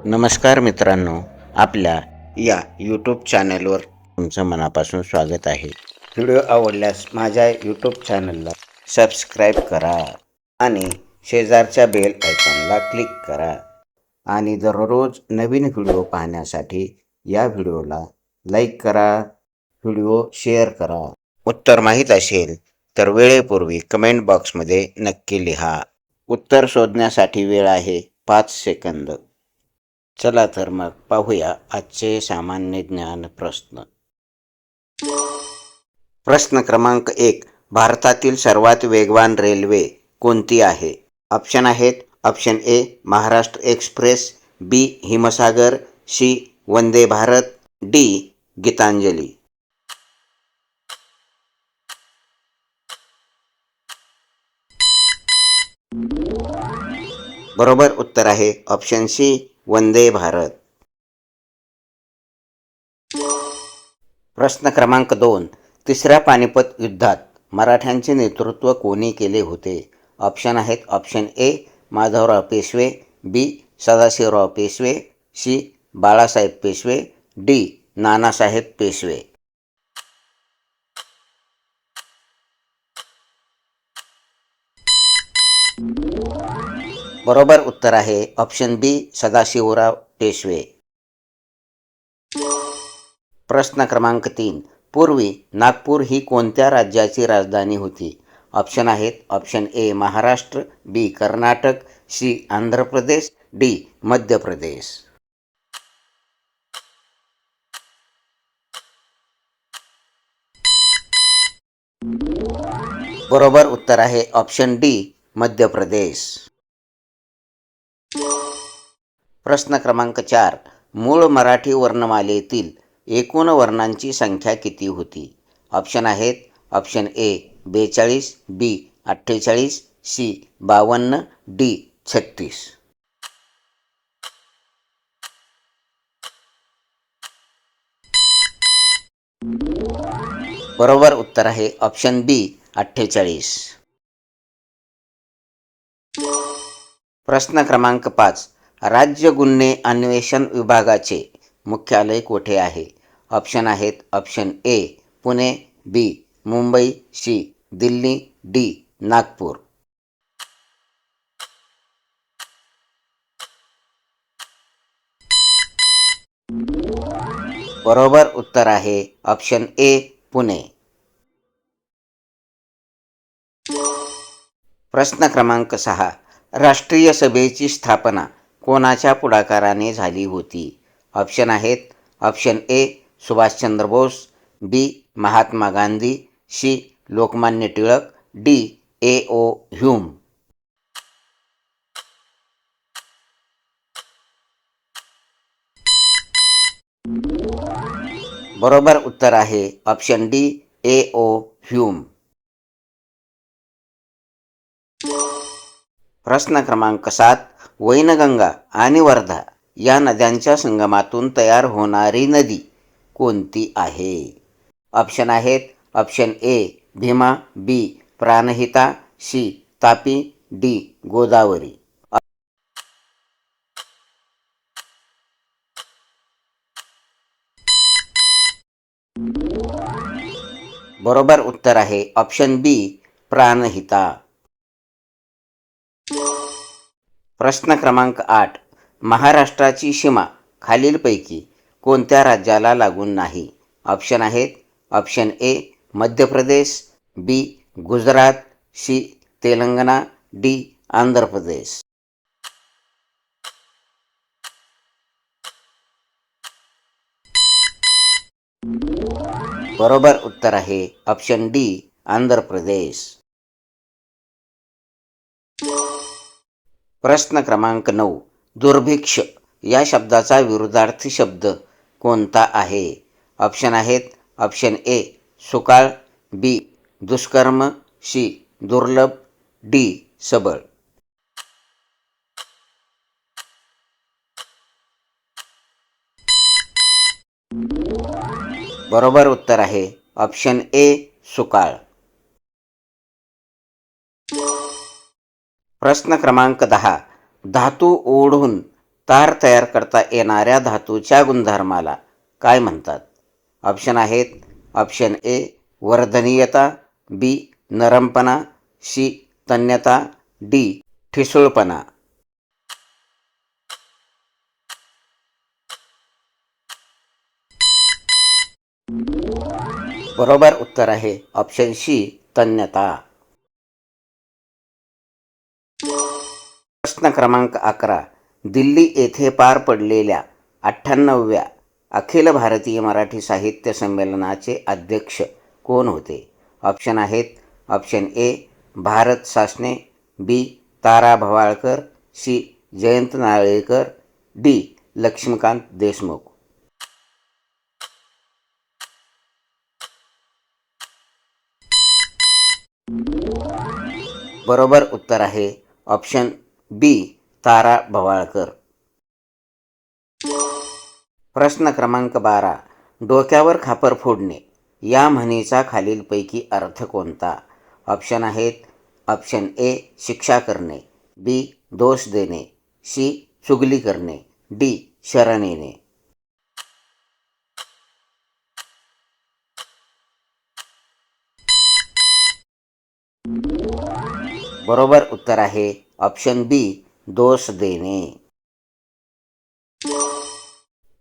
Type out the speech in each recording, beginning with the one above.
नमस्कार मित्रांनो, आपल्या या यूट्यूब चॅनलवर तुमचं मनापासून स्वागत आहे. व्हिडिओ आवडल्यास माझ्या यूट्यूब चॅनलला सबस्क्राईब करा आणि शेजारच्या बेल आयकॉनला क्लिक करा आणि दररोज नवीन व्हिडिओ पाहण्यासाठी या व्हिडिओला लाईक करा, व्हिडिओ शेअर करा. उत्तर माहीत असेल तर वेळेपूर्वी कमेंट बॉक्समध्ये नक्की लिहा. उत्तर शोधण्यासाठी वेळ आहे 5 सेकंद. चला तर मग पाहूया आजचे सामान्य ज्ञान प्रश्न. प्रश्न क्रमांक 1. भारतातील सर्वात वेगवान रेल्वे कोणती आहे? ऑप्शन आहेत. Option A Maharashtra express, B Himsagar, C Vande Bharat, D Gitanjali. बरोबर उत्तर आहे ऑप्शन सी वंदे भारत. प्रश्न क्रमांक 2. तिसऱ्या पानिपत युद्धात मराठ्यांचे नेतृत्व कोणी केले होते? ऑप्शन आहेत. Option A Madhavrao Peshwe, B Sadashivrao Peshwe, C Balasaheb Peshwe, D Nanasaheb Peshwe. बरोबर उत्तर आहे ऑप्शन बी सदाशिवराव पेशवे. प्रश्न क्रमांक 3. पूर्वी नागपूर ही कोणत्या राज्याची राजधानी होती? ऑप्शन आहेत. Option A Maharashtra, B Karnataka, C Andhra Pradesh, D Madhya Pradesh. बरोबर उत्तर आहे ऑप्शन डी मध्य प्रदेश. प्रश्न क्रमांक 4. मूळ मराठी वर्णमालेतील एकूण वर्णांची संख्या किती होती? ऑप्शन आहेत. Option A 42, B 48, C 52, D 36. बरोबर उत्तर आहे ऑप्शन बी 48. प्रश्न क्रमांक 5. राज्य गुन्हे अन्वेषण विभागाचे मुख्यालय कोठे आहे? ऑप्शन आहेत. Option A Pune, B Mumbai, C Delhi, D Nagpur. बरोबर उत्तर आहे ऑप्शन ए पुणे. प्रश्न क्रमांक 6. राष्ट्रीय सभेची स्थापना कोणाच्या पुढाकाराने झाली होती? ऑप्शन आहेत. Option A Subhashchandra Bose, B Mahatma Gandhi, C Lokmanya Tilak, D A O. Hume. बरोबर उत्तर आहे ऑप्शन डी ए.ओ. ह्यूम. प्रश्न क्रमांक 7. वैनगंगा आणि वर्धा या नद्यांच्या संगमातून तयार होणारी नदी कोणती आहे? ऑप्शन आहेत. Option A Bhima, B Pranhita, C Tapi, D Godavari. बरोबर उत्तर आहे ऑप्शन बी प्राणहिता. प्रश्न क्रमांक 8. महाराष्ट्राची सीमा खालीलपैकी कोणत्या राज्याला लागून नाही? ऑप्शन आहेत. ऑप्शन ए मध्य प्रदेश, बी गुजरात, सी तेलंगणा, डी आंध्र प्रदेश. बरोबर उत्तर आहे ऑप्शन डी आंध्र प्रदेश. प्रश्न क्रमांक 9. दुर्भिक्ष या शब्दाचा विरुद्धार्थी शब्द कोणता आहे? ऑप्शन आहेत. ऑप्शन ए सुकाळ, बी दुष्कर्म, सी दुर्लभ, डी सबळ. बरोबर उत्तर आहे ऑप्शन ए सुकाळ. प्रश्न क्रमांक 10. धातू ओढून तार तयार करता येणाऱ्या धातूच्या गुणधर्माला काय म्हणतात? ऑप्शन आहेत. ऑप्शन ए वर्धनीयता, बी नरमपणा, सी तन्यता, डी ठिसूळपणा. बरोबर उत्तर आहे ऑप्शन सी तन्यता. प्रश्न क्रमांक 11. दिल्ली येथे पार पडलेल्या 98व्या अखिल भारतीय मराठी साहित्य संमेलनाचे अध्यक्ष कोण होते? ऑप्शन आहेत. Option A Bharat Sasane, B Tara Bhavalkar, C Jayant Narlikar, D Laxmikant Deshmukh. बरोबर उत्तर आहे ऑप्शन बी तारा भवाळकर. प्रश्न क्रमांक 12. डोक्यावर खापर फोडणे या म्हणीचा खालीलपैकी अर्थ कोणता? ऑप्शन आहेत. ऑप्शन ए शिक्षा करणे, बी दोष देणे, सी चुगली करणे, डी शरण येणे. बरोबर उत्तर आहे ऑप्शन बी दोष देणे.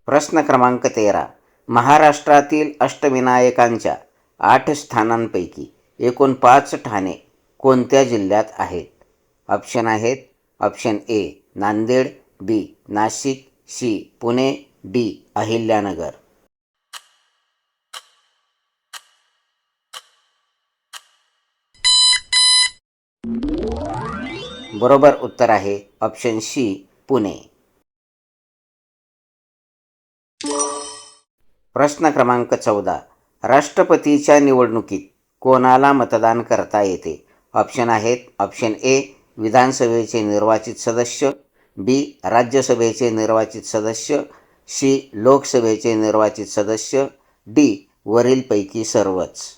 प्रश्न क्रमांक 13. महाराष्ट्रातील अष्टविनायकांच्या 8 स्थानांपैकी एकूण 5 ठाणे कोणत्या जिल्ह्यात आहेत? ऑप्शन आहेत. Option A Nanded, B Nashik, C Pune, D Ahilyanagar. बरोबर उत्तर आहे ऑप्शन सी पुणे. प्रश्न क्रमांक 14. राष्ट्रपतीच्या निवडणुकीत कोणाला मतदान करता येते? ऑप्शन आहेत. ऑप्शन ए विधानसभेचे निर्वाचित सदस्य, बी राज्यसभेचे निर्वाचित सदस्य, सी लोकसभेचे निर्वाचित सदस्य, डी वरीलपैकी सर्वच.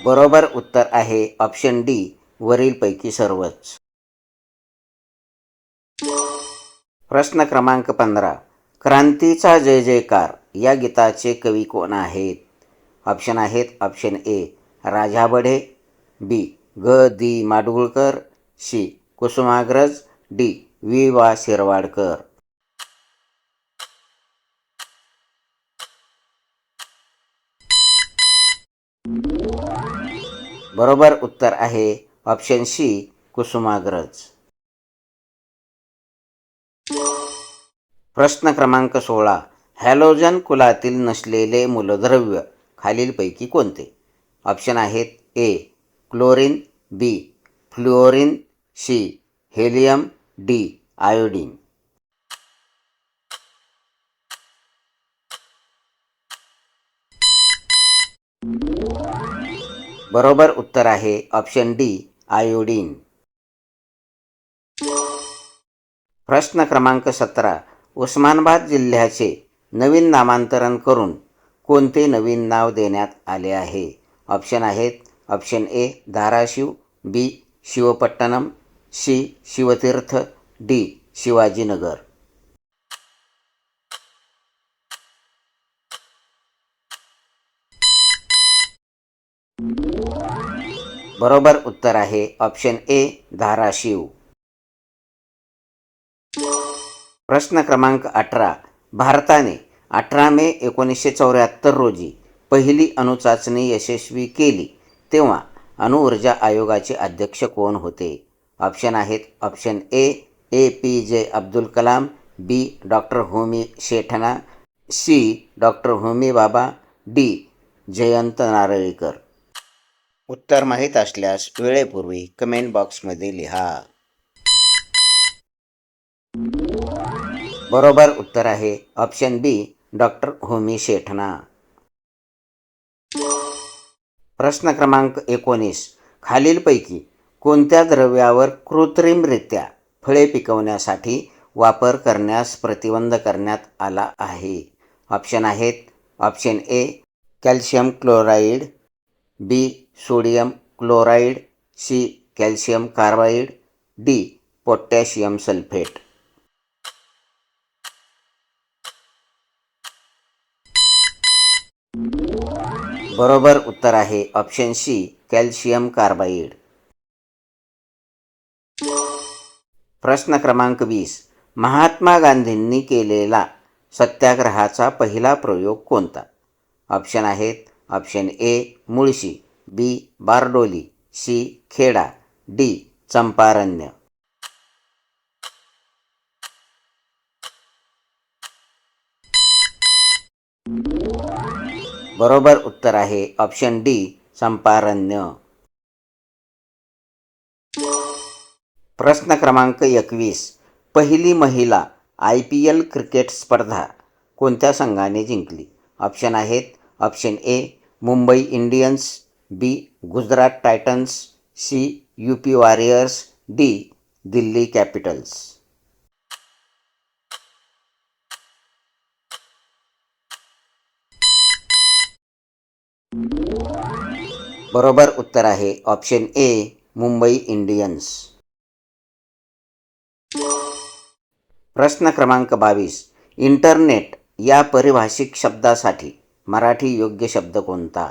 बरोबर उत्तर आहे ऑप्शन डी वरीलपैकी सर्वच. प्रश्न क्रमांक 15. क्रांतीचा जय जयकार या गीताचे कवी कोण आहेत? ऑप्शन आहेत. ऑप्शन ए राजा बढे, बी ग दी माडगुळकर, सी कुसुमाग्रज, डी वि वा शिरवाडकर. बरोबर उत्तर आहे ऑप्शन सी कुसुमाग्रज. प्रश्न क्रमांक 16. हॅलोजन कुलातील नसलेले मूलद्रव्य खालीलपैकी कोणते? ऑप्शन आहेत. ए क्लोरीन, बी फ्लुओरिन, सी हेलियम, डी आयोडीन. बरोबर उत्तर आहे ऑप्शन डी आयोडीन. प्रश्न क्रमांक 17. उस्मानाबाद जिल्ह्याचे नवीन नामांतरण करून कोणते नवीन नाव देण्यात आले आहे? ऑप्शन आहेत. Option A Dharashiv, B Shivpattanam, C Shivtirth, D Shivajinagar. बरोबर उत्तर आहे ऑप्शन ए धाराशिव. प्रश्न क्रमांक 18. भारताने 18 मे 1974 रोजी पहिली अणुचाचणी यशस्वी केली तेव्हा अणुऊर्जा आयोगाचे अध्यक्ष कोण होते? ऑप्शन आहेत. Option A P J Abdul Kalam, B doctor Homi Sethna, C doctor Homi Bhabha, D Jayant Narlikar. उत्तर माहीत असल्यास वेळेपूर्वी कमेंट बॉक्समध्ये लिहा. बरोबर उत्तर आहे ऑप्शन बी डॉक्टर होमी शेठना. प्रश्न क्रमांक 19. खालीलपैकी कोणत्या द्रव्यावर कृत्रिमरित्या फळे पिकवण्यासाठी वापर करण्यास प्रतिबंध करण्यात आला आहे? ऑप्शन आहेत. Option A calcium chloride, B sodium chloride, C calcium carbide, D potassium sulphate. बरोबर उत्तर आहे ऑप्शन सी कॅल्शियम कार्बाईड. प्रश्न क्रमांक 20. महात्मा गांधींनी केलेला सत्याग्रहाचा पहिला प्रयोग कोणता? ऑप्शन आहेत option A Mulshi, B Bardoli, C Kheda, D Champaranya. बरोबर उत्तर आहे ऑप्शन डी चंपारण्य. प्रश्न क्रमांक 21. पहिली महिला IPL क्रिकेट स्पर्धा कोणत्या संघाने जिंकली? ऑप्शन आहेत option A Mumbai Indians, B Gujarat Titans, C UP Warriors, D Delhi Capitals. बरोबर उत्तर आहे ऑप्शन ए मुंबई इंडियन्स. प्रश्न क्रमांक 22. इंटरनेट या पारिभाषिक शब्दासाठी मराठी योग्य शब्द कोणता?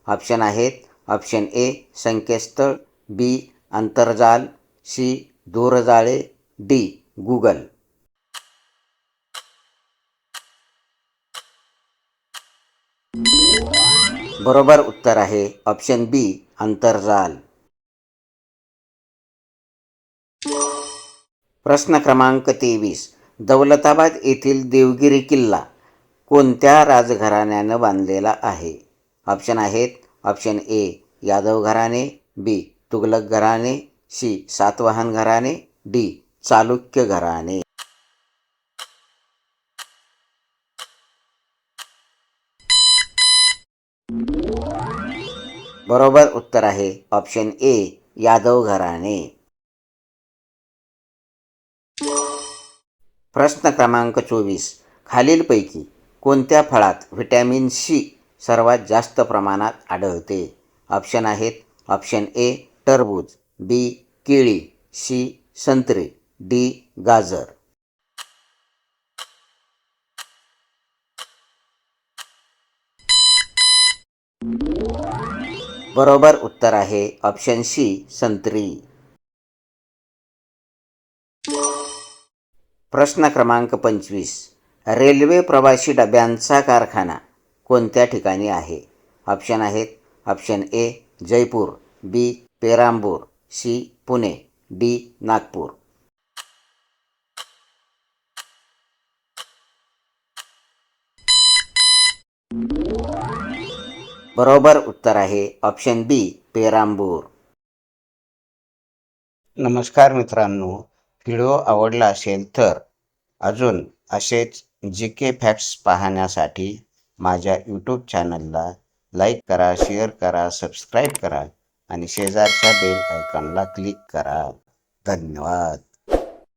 ऑप्शन आहेत ऑप्शन ए संकेतस्थळ, बी आंतरजाल, सी दूरजाळे, डी गुगल. बरोबर उत्तर आहे ऑप्शन बी आंतरजाल. प्रश्न क्रमांक 23. दौलताबाद येथील देवगिरी किल्ला कोणत्या राजघराण्यानं बांधलेला आहे? ऑप्शन आहेत ऑप्शन ए यादव घराणे, बी तुघलक घराणे, सी सातवाहन घराणे, डी चालुक्य घराणे. बरोबर उत्तर आहे ऑप्शन ए यादव घराणे. प्रश्न क्रमांक 24. खालीलपैकी कोणत्या फळात व्हिटॅमिन सी सर्वात जास्त प्रमाणात आढळते? ऑप्शन आहेत ऑप्शन ए टरबूज, बी केळी, सी संत्री, डी गाजर. बरोबर उत्तर आहे ऑप्शन सी संत्री. प्रश्न क्रमांक 25. रेल्वे प्रवासी डब्यांचा कारखाना कोणत्या ठिकाणी आहे? ऑप्शन आहेत option A Jaipur, B Perambur, C Pune, D Nagpur. बरोबर उत्तर आहे ऑप्शन बी पेरांबूर. नमस्कार मित्रांनो, व्हिडिओ आवडला असेल तर अजून असेच GK फॅक्ट्स पाहण्यासाठी माझ्या यूट्यूब चॅनलला लाईक करा, शेअर करा, सबस्क्राईब करा आणि शेजारच्या बेल आयकॉनला क्लिक करा. धन्यवाद.